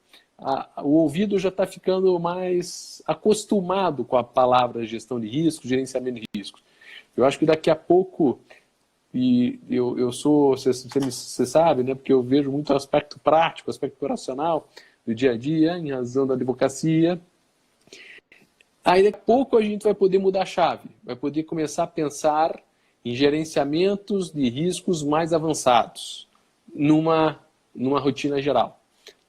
o ouvido já está ficando mais acostumado com a palavra gestão de riscos, gerenciamento de riscos. Eu acho que daqui a pouco, e eu sou, você sabe, né, porque eu vejo muito aspecto prático, aspecto operacional do dia a dia, em razão da advocacia. Aí daqui a pouco a gente vai poder mudar a chave, vai poder começar a pensar em gerenciamentos de riscos mais avançados, numa rotina geral,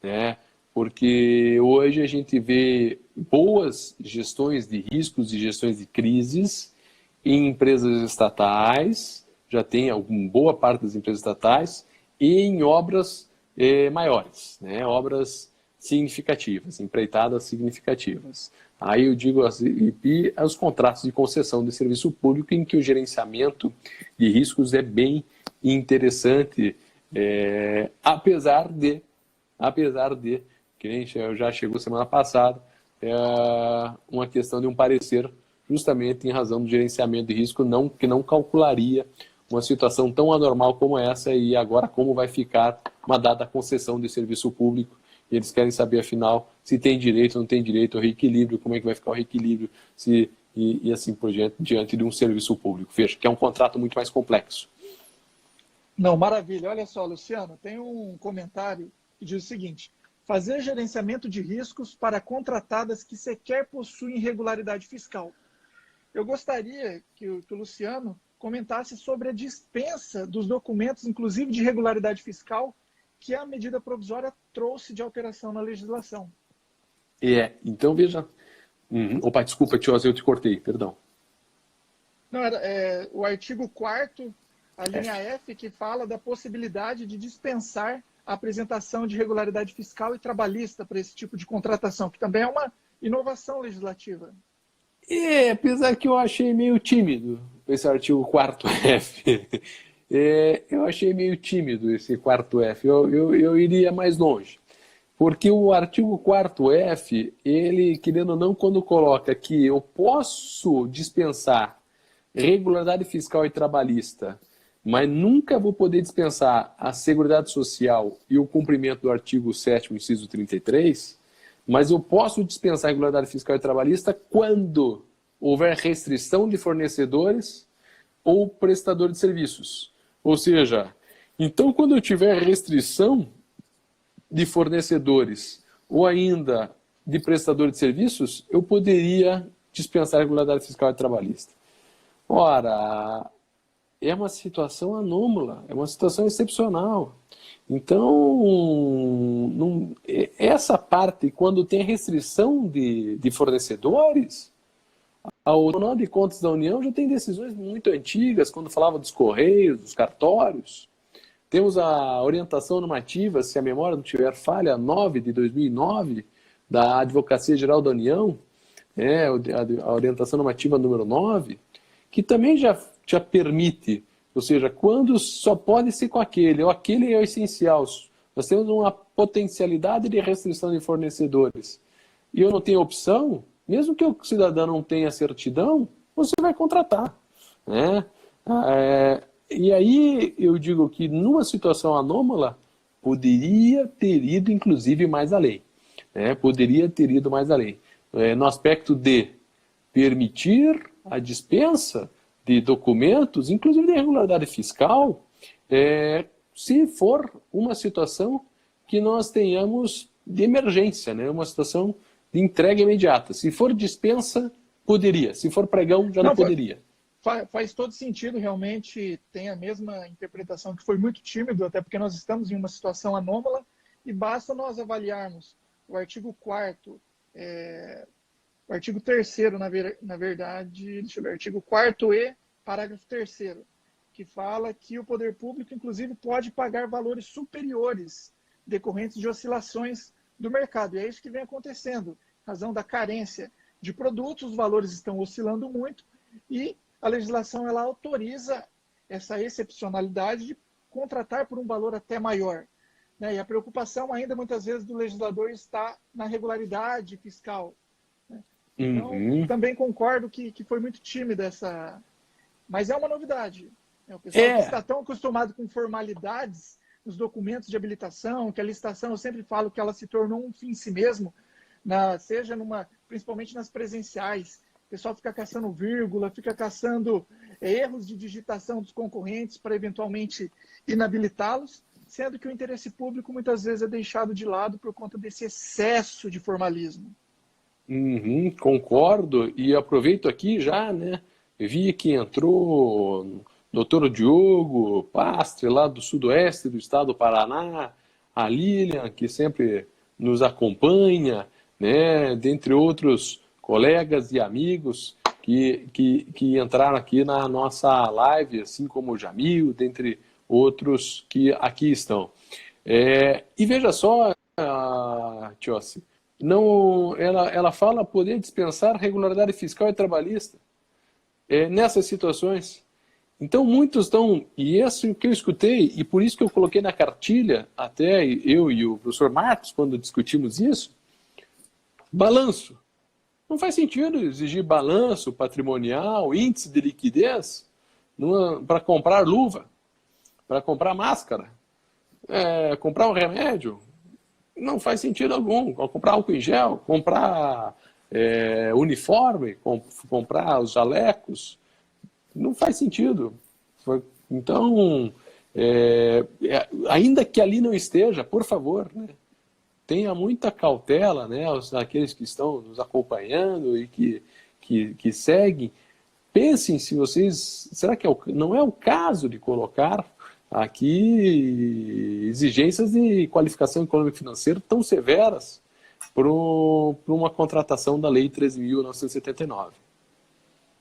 né? Porque hoje a gente vê boas gestões de riscos e gestões de crises em empresas estatais, já tem boa parte das empresas estatais, e em obras maiores, né? Obras significativas, empreitadas significativas. Aí eu digo assim, e os contratos de concessão de serviço público em que o gerenciamento de riscos é bem interessante, apesar de, que nem já chegou semana passada, uma questão de um parecer justamente em razão do gerenciamento de risco que não calcularia uma situação tão anormal como essa e agora como vai ficar uma dada concessão de serviço público. E eles querem saber, afinal, se tem direito ou não tem direito ao reequilíbrio, como é que vai ficar o reequilíbrio e assim por diante de um serviço público. Veja, que é um contrato muito mais complexo. Não, maravilha. Olha só, Luciano, tem um comentário que diz o seguinte: fazer gerenciamento de riscos para contratadas que sequer possuem regularidade fiscal. Eu gostaria que o Luciano comentasse sobre a dispensa dos documentos, inclusive de regularidade fiscal, que a medida provisória trouxe de alteração na legislação. Então veja... Opa, desculpa, Tios, eu te cortei, perdão. Não, o artigo 4º, a linha F, que fala da possibilidade de dispensar a apresentação de regularidade fiscal e trabalhista para esse tipo de contratação, que também é uma inovação legislativa. Apesar que eu achei meio tímido esse artigo 4º F. Eu achei meio tímido esse 4º F. Eu iria mais longe. Porque o artigo 4º F, ele, querendo ou não, quando coloca que eu posso dispensar regularidade fiscal e trabalhista mas nunca vou poder dispensar a Seguridade Social e o cumprimento do artigo 7º, inciso 33, mas eu posso dispensar a regularidade fiscal e trabalhista quando houver restrição de fornecedores ou prestador de serviços. Ou seja, então quando eu tiver restrição de fornecedores ou ainda de prestador de serviços, eu poderia dispensar a regularidade fiscal e trabalhista. Ora, é uma situação anômala, é uma situação excepcional. Então, essa parte, quando tem restrição de fornecedores, o Tribunal de Contas da União já tem decisões muito antigas, quando falava dos correios, dos cartórios. Temos a orientação normativa, se a memória não tiver falha, 9 de 2009, da Advocacia Geral da União, a orientação normativa número 9, que também já permite, ou seja, quando só pode ser com aquele, ou aquele é o essencial. Nós temos uma potencialidade de restrição de fornecedores. E eu não tenho opção, mesmo que o cidadão não tenha certidão, você vai contratar. Né? E aí eu digo que numa situação anômala, poderia ter ido inclusive mais além. Poderia ter ido mais além. No aspecto de permitir a dispensa de documentos, inclusive de regularidade fiscal, se for uma situação que nós tenhamos de emergência, né? Uma situação de entrega imediata. Se for dispensa, poderia. Se for pregão, já não poderia. Faz todo sentido, realmente tem a mesma interpretação, que foi muito tímido, até porque nós estamos em uma situação anômala, e basta nós avaliarmos o artigo 4º, o artigo 3º, na verdade, deixa eu ver, artigo 4º e parágrafo 3º, que fala que o poder público, inclusive, pode pagar valores superiores decorrentes de oscilações do mercado. E é isso que vem acontecendo. Em razão da carência de produtos, os valores estão oscilando muito e a legislação ela autoriza essa excepcionalidade de contratar por um valor até maior. Né? E a preocupação ainda, muitas vezes, do legislador está na regularidade fiscal. Né? Então, também concordo que foi muito tímida essa... Mas é uma novidade. Né? O pessoal que está tão acostumado com formalidades nos documentos de habilitação, que a licitação, eu sempre falo que ela se tornou um fim em si mesmo, seja principalmente nas presenciais. O pessoal fica caçando vírgula, fica caçando erros de digitação dos concorrentes para eventualmente inabilitá-los, sendo que o interesse público muitas vezes é deixado de lado por conta desse excesso de formalismo. Concordo, e aproveito aqui já, né? Vi que entrou o doutor Diogo Pastre, lá do sudoeste do estado do Paraná, a Lilian, que sempre nos acompanha, né? Dentre outros colegas e amigos que entraram aqui na nossa live, assim como o Jamil, dentre outros que aqui estão. E veja só, Tiossi, ela fala poder dispensar regularidade fiscal e trabalhista nessas situações. Então muitos estão, e isso que eu escutei, e por isso que eu coloquei na cartilha, até eu e o professor Marcos, quando discutimos isso, balanço. Não faz sentido exigir balanço patrimonial, índice de liquidez para comprar luva, para comprar máscara, comprar um remédio. Não faz sentido algum. Comprar álcool em gel, comprar uniforme, comprar os jalecos. Não faz sentido. Então, ainda que ali não esteja, por favor, né? Tenha muita cautela, né, aqueles que estão nos acompanhando e que seguem. Pensem se vocês... Será que não é o caso de colocar aqui exigências de qualificação econômica e financeira tão severas para uma contratação da Lei 13.979?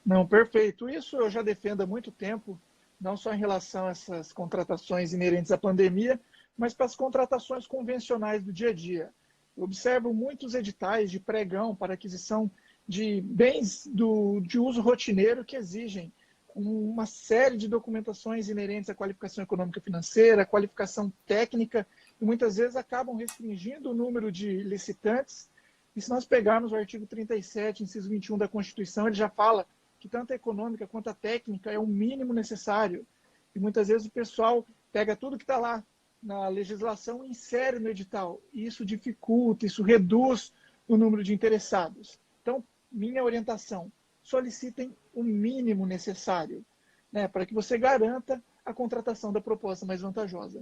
Não, perfeito. Isso eu já defendo há muito tempo, não só em relação a essas contratações inerentes à pandemia, mas para as contratações convencionais do dia a dia. Eu observo muitos editais de pregão para aquisição de bens de uso rotineiro que exigem uma série de documentações inerentes à qualificação econômica e financeira, qualificação técnica, e muitas vezes acabam restringindo o número de licitantes. E se nós pegarmos o artigo 37, inciso 21 da Constituição, ele já fala que tanto a econômica quanto a técnica é o mínimo necessário. E muitas vezes o pessoal pega tudo que está lá na legislação e insere no edital. E isso dificulta, isso reduz o número de interessados. Então, minha orientação, solicitem o mínimo necessário, né, para que você garanta a contratação da proposta mais vantajosa.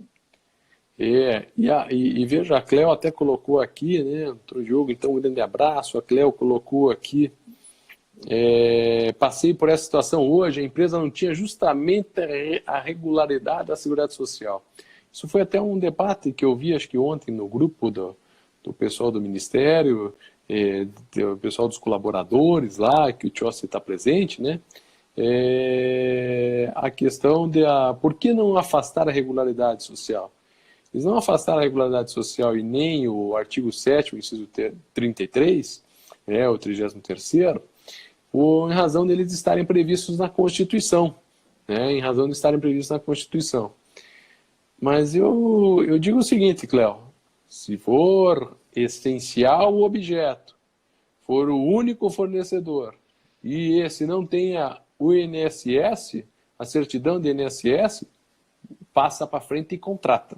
E veja, a Cleo até colocou aqui, né, doutor Diogo, então um grande abraço, a Cleo colocou aqui, passei por essa situação hoje, a empresa não tinha justamente a regularidade da Seguridade Social. Isso foi até um debate que eu vi, acho que ontem, no grupo do pessoal do Ministério, do pessoal dos colaboradores lá, que o Tiossi está presente, né? A questão de por que não afastar a regularidade social? Eles não afastaram a regularidade social e nem o artigo 7º, inciso 33, o 33º, em razão deles estarem previstos na Constituição. Em razão de estarem previstos na Constituição. Mas eu digo o seguinte, Cléo, se for essencial o objeto, for o único fornecedor, e esse não tenha o INSS, a certidão de INSS, passa para frente e contrata.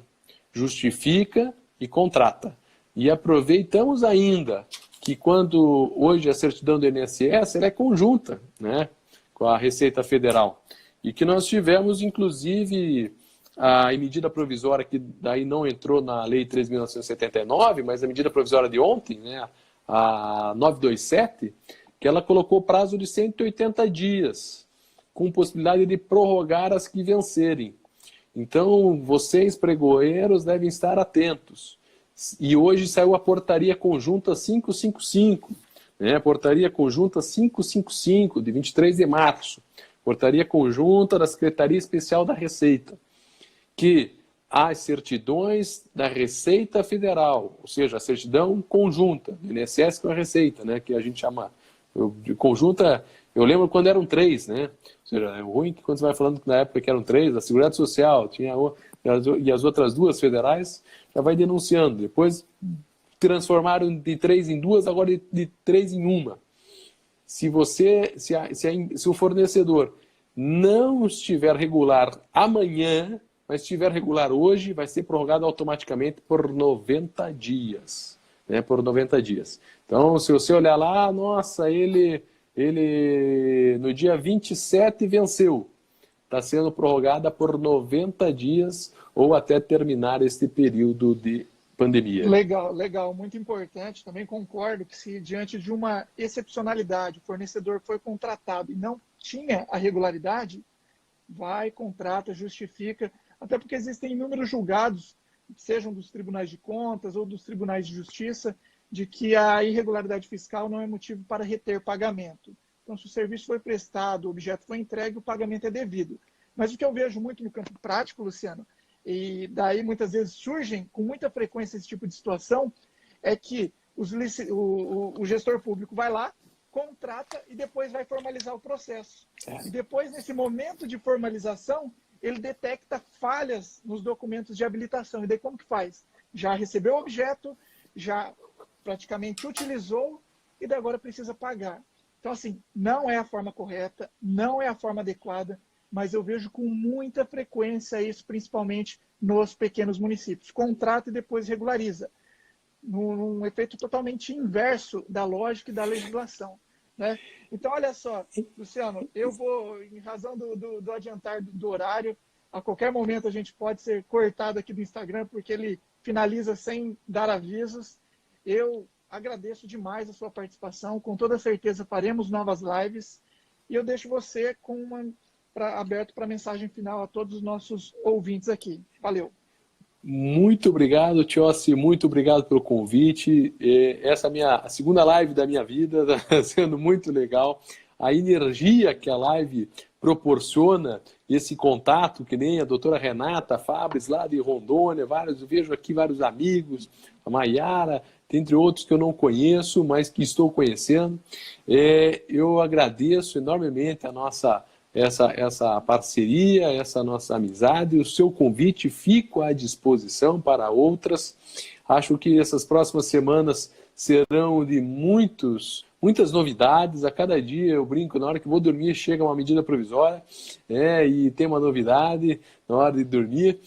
Justifica e contrata. E aproveitamos ainda que quando hoje a certidão do INSS ela é conjunta, né, com a Receita Federal. E que nós tivemos, inclusive, a medida provisória que daí não entrou na Lei 3.979, mas a medida provisória de ontem, né, a 927, que ela colocou prazo de 180 dias, com possibilidade de prorrogar as que vencerem. Então, vocês, pregoeiros, devem estar atentos. E hoje saiu a portaria conjunta 555, né? Portaria conjunta 555, de 23 de março. Portaria conjunta da Secretaria Especial da Receita, que as certidões da Receita Federal, ou seja, a certidão conjunta, do INSS com a Receita, né? Que a gente chama de conjunta. Eu lembro quando eram 3, né? Ou seja, é ruim que quando você vai falando que na época que eram 3, a Seguridade Social tinha e as outras 2 federais, já vai denunciando. Depois transformaram de 3 em 2, agora de 3 em 1. Se o fornecedor não estiver regular amanhã, mas estiver regular hoje, vai ser prorrogado automaticamente por 90 dias. Né? Por 90 dias. Então, se você olhar lá, nossa, ele no dia 27 venceu. Está sendo prorrogada por 90 dias ou até terminar este período de pandemia. Legal, legal, muito importante. Também concordo que se diante de uma excepcionalidade, o fornecedor foi contratado e não tinha a regularidade, vai, contrata, justifica, até porque existem inúmeros julgados, sejam dos tribunais de contas ou dos tribunais de justiça, de que a irregularidade fiscal não é motivo para reter pagamento. Então, se o serviço foi prestado, o objeto foi entregue, o pagamento é devido. Mas o que eu vejo muito no campo prático, Luciano, e daí muitas vezes surgem com muita frequência esse tipo de situação, é que o gestor público vai lá, contrata e depois vai formalizar o processo. E depois, nesse momento de formalização, ele detecta falhas nos documentos de habilitação. E daí como que faz? Já recebeu o objeto, já praticamente utilizou e daí agora precisa pagar. Então, assim, não é a forma correta, não é a forma adequada, mas eu vejo com muita frequência isso, principalmente nos pequenos municípios. Contrata e depois regulariza, num efeito totalmente inverso da lógica e da legislação. Né? Então, olha só, Luciano, eu vou, em razão do adiantar do horário, a qualquer momento a gente pode ser cortado aqui do Instagram, porque ele finaliza sem dar avisos. Eu agradeço demais a sua participação, com toda certeza faremos novas lives, e eu deixo você aberto para a mensagem final a todos os nossos ouvintes aqui. Valeu! Muito obrigado, Tiossi, muito obrigado pelo convite. Essa é a segunda live da minha vida, está sendo muito legal. A energia que a live proporciona, esse contato, que nem a doutora Renata Fabres, lá de Rondônia, eu vejo aqui vários amigos, a Maiara, entre outros que eu não conheço, mas que estou conhecendo. Eu agradeço enormemente essa parceria, essa nossa amizade, o seu convite, fico à disposição para outras. Acho que essas próximas semanas serão de muitas novidades. A cada dia eu brinco, na hora que vou dormir chega uma medida provisória, e tem uma novidade na hora de dormir.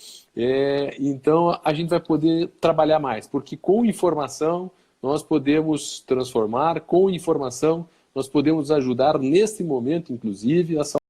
Então a gente vai poder trabalhar mais, porque com informação nós podemos transformar, com informação nós podemos ajudar neste momento, inclusive, a